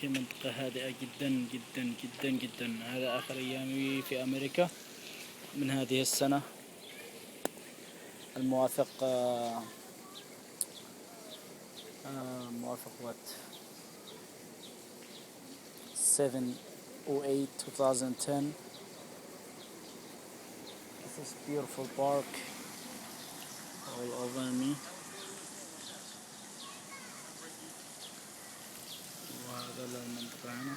في منطقة هادئة جدا جدا جدا جدا. هذا آخر أيامي في أمريكا من هذه السنة الموافق موافق 7/8/2010. This is beautiful park all over me. وهذا المنطقة هنا.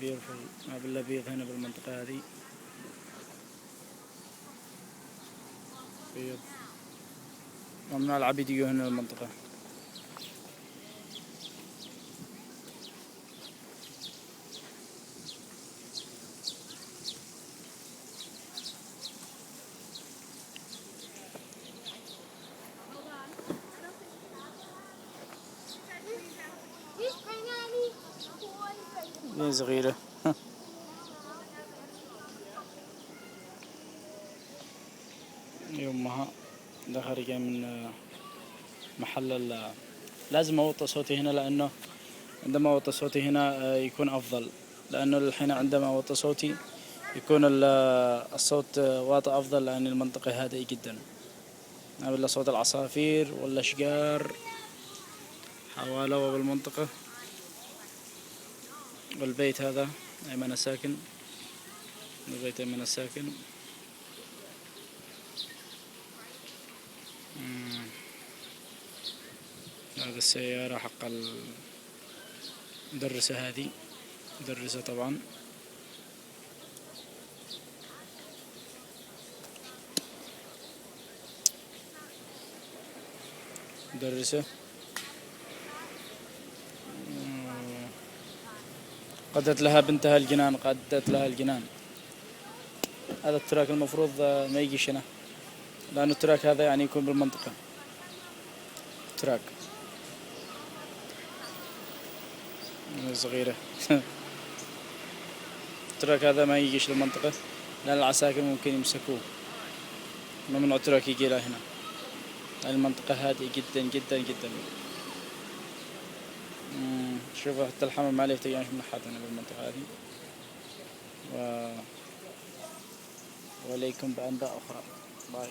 beautiful. ما بالأبيض هنا بالمنطقة هذه بيض. ممنوع العبيد يجوا هنا المنطقة. دي صغيرة. يومها ده خارجة من محل لازم أوطي صوتي هنا، لأنه عندما أوطي صوتي هنا يكون أفضل، لأنه الحين عندما أوطي صوتي يكون الصوت واطي أفضل، لأن المنطقة هادئة جدا. ولا صوت العصافير والأشجار حوالي بالمنطقة. والبيت هذا أيمن ساكن، البيت أيمن ساكن. هذا السيارة حق المدرسة، هذه مدرسة طبعا. مدرسة قدت لها بنتها الجنان، قدت لها الجنان. هذا التراك المفروض ما يجيش هنا، لأن التراك هذا يعني يكون بالمنطقة. تراك صغيرة. التراك هذا ما يجيش للمنطقة، لأن العساكر ممكن يمسكوه. ممنوع التراك يجي هنا، لأن المنطقة هادئة جدا جدا جدا. شوفوا حتى الحمام عليه تجانش من حد هنا بالمنطقة هذه. وإليكم بأنباء أخرى. باي.